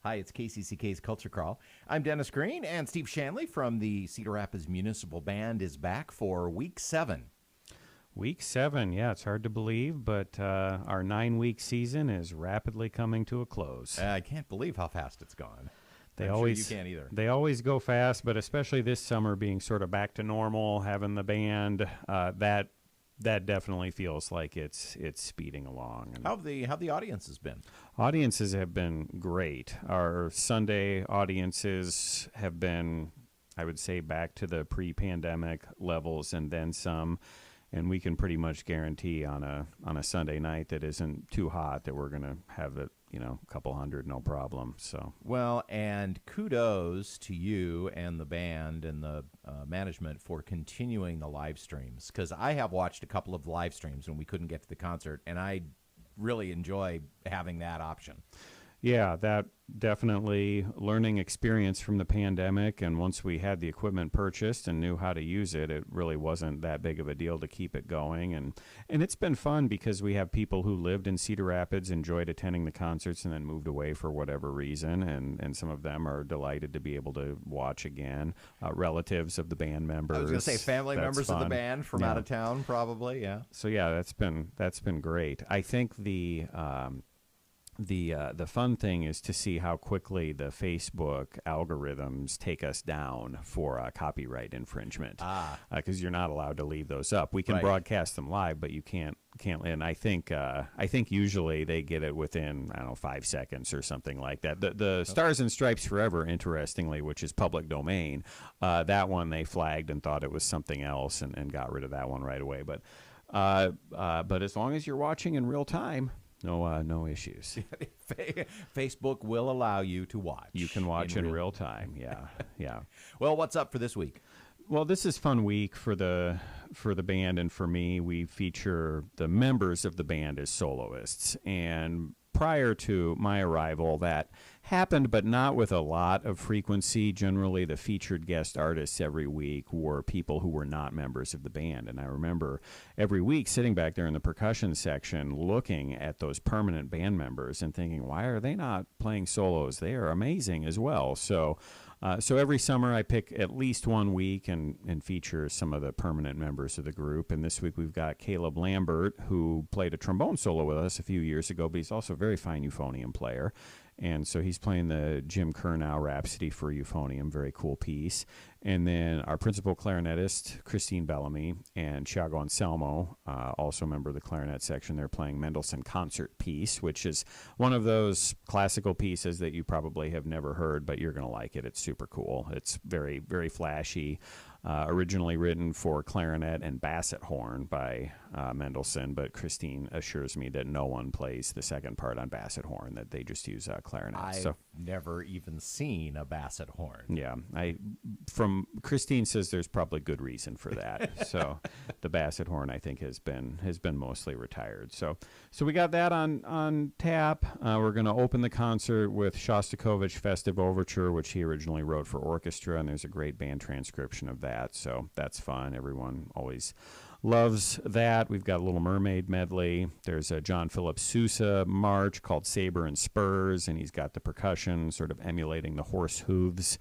Hi, it's KCCK's Culture Crawl. I'm Dennis Green, and Steve Shanley from the Cedar Rapids Municipal Band is back for Week 7. Week 7, yeah, it's hard to believe, but our 9-week season is rapidly coming to a close. I can't believe how fast it's gone. They I'm always, sure you can't either. They always go fast, but especially this summer being sort of back to normal, having the band, that definitely feels like it's speeding along. And How have the audiences been? audiences have been great. Our Sunday audiences have been, I would say, back to the pre-pandemic levels and then some. And we can pretty much guarantee on a Sunday night that isn't too hot that we're going to have it, a couple hundred, no problem. So Well, and kudos to you and the band and the management for continuing the live streams, because I have watched a couple of live streams when we couldn't get to the concert, and I really enjoy having that option. yeah, that definitely learning experience from the pandemic. And once we had the equipment purchased and knew how to use it, it really wasn't that big of a deal to keep it going. And it's been fun because we have people who lived in Cedar Rapids, enjoyed attending the concerts, and then moved away for whatever reason. And some of them are delighted to be able to watch again. Relatives of the band members. I was going to say family That's members of the fun. band from Yeah. out of town, probably, yeah. So yeah, that's been great. I think the fun thing is to see how quickly the Facebook algorithms take us down for copyright infringement. Because you're not allowed to leave those up. We can Right. broadcast them live, but you can't. And I think usually they get it within 5 seconds or something like that. The Stars and Stripes Forever, interestingly, which is public domain, that one they flagged and thought it was something else and got rid of that one right away. But as long as you're watching in real time. No issues. Facebook will allow you to watch. You can watch in real time. Yeah. Well, what's up for this week? Well, this is fun week for the band and for me. We feature the members of the band as soloists, and prior to my arrival, that happened, but not with a lot of frequency. Generally, the featured guest artists every week were people who were not members of the band. And I remember every week sitting back there in the percussion section looking at those permanent band members and thinking, why are they not playing solos? They are amazing as well. So every summer I pick at least one week and feature some of the permanent members of the group. And this week we've got Caleb Lambert, who played a trombone solo with us a few years ago, but he's also a very fine euphonium player. And so he's playing the Jim Kernow Rhapsody for euphonium, very cool piece. And then our principal clarinetist, Christine Bellomy, and Thiago Ancelmo, also a member of the clarinet section, they're playing Mendelssohn Concert Piece, which is one of those classical pieces that you probably have never heard, but you're going to like it. It's super cool. It's very, very flashy. Originally written for clarinet and basset horn by Mendelssohn, but Christine assures me that no one plays the second part on basset horn, that they just use clarinet. I've never even seen a basset horn. Yeah, from Christine says there's probably good reason for that. So the basset horn, I think, has been mostly retired. So we got that on tap. We're going to open the concert with Shostakovich Festive Overture, which he originally wrote for orchestra, and there's a great band transcription of that. So that's fun. Everyone always loves that. We've got a Little Mermaid medley. There's a John Philip Sousa march called Saber and Spurs, and he's got the percussion sort of emulating the horse hooves,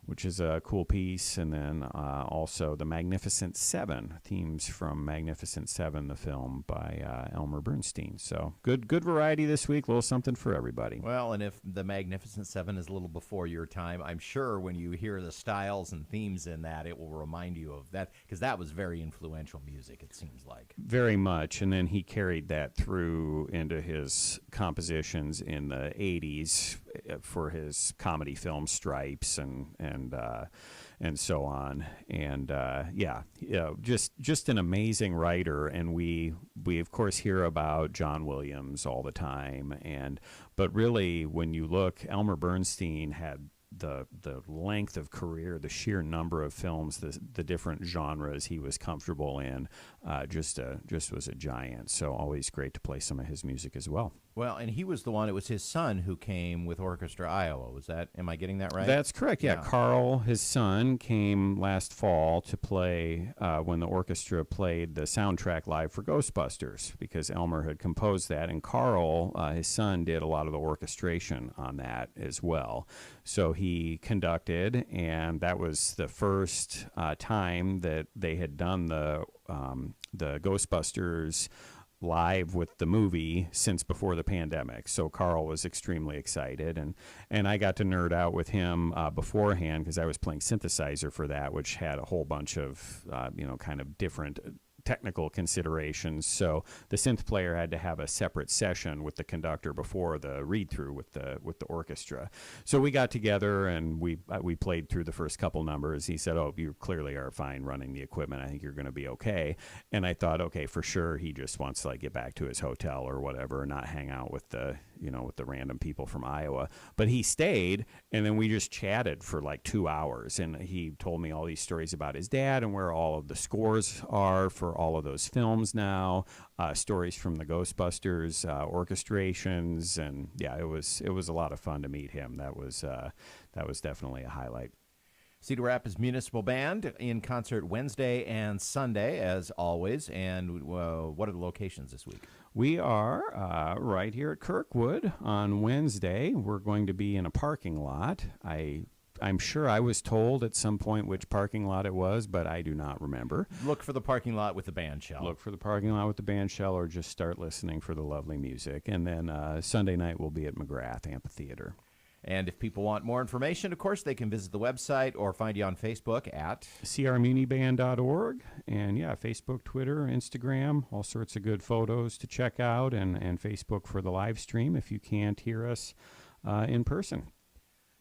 which is a cool piece. And then also the Magnificent Seven, themes from Magnificent Seven, the film by Elmer Bernstein. So good variety this week, a little something for everybody. Well, and if the Magnificent Seven is a little before your time, I'm sure when you hear the styles and themes in that, it will remind you of that, because that was very influential music, it seems like. Very much. And then he carried that through into his compositions in the 80s for his comedy film Stripes and so on. And just an amazing writer. And we of course hear about John Williams all the time. But really, when you look, Elmer Bernstein had the length of career, the sheer number of films, the different genres he was comfortable in, just was a giant. So always great to play some of his music as well. Well, and he was the one, it was his son who came with Orchestra Iowa. Am I getting that right? That's correct. Yeah. Carl, his son, came last fall to play when the orchestra played the soundtrack live for Ghostbusters, because Elmer had composed that. And Carl, his son, did a lot of the orchestration on that as well. So he conducted, and that was the first time that they had done the Ghostbusters live with the movie since before the pandemic. So Carl was extremely excited, and I got to nerd out with him beforehand, because I was playing synthesizer for that, which had a whole bunch of kind of different technical considerations. So the synth player had to have a separate session with the conductor before the read through with the orchestra. So we got together and we played through the first couple numbers. He said, "Oh, you clearly are fine running the equipment. I think you're going to be okay." And I thought, okay, for sure he just wants to get back to his hotel or whatever, and not hang out with the random people from Iowa. But he stayed, and then we just chatted for 2 hours, and he told me all these stories about his dad and where all of the scores are for all of those films now, stories from the Ghostbusters orchestrations, and yeah, it was a lot of fun to meet him. That was definitely a highlight. Cedar Rapids Municipal Band in concert Wednesday and Sunday, as always. And what are the locations this week? We are right here at Kirkwood on Wednesday. We're going to be in a parking lot. I'm sure I was told at some point which parking lot it was, but I do not remember. Look for the parking lot with the band shell. Look for the parking lot with the band shell, or just start listening for the lovely music. And then Sunday night we'll be at McGrath Amphitheater. And if people want more information, of course, they can visit the website or find you on Facebook at crmuniband.org. And yeah, Facebook, Twitter, Instagram, all sorts of good photos to check out, and Facebook for the live stream if you can't hear us in person.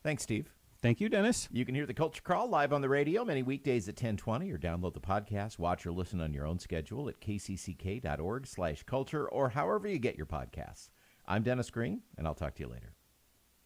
Thanks, Steve. Thank you, Dennis. You can hear the Culture Crawl live on the radio many weekdays at 10:20, or download the podcast, watch or listen on your own schedule at kcck.org/culture, or however you get your podcasts. I'm Dennis Green, and I'll talk to you later.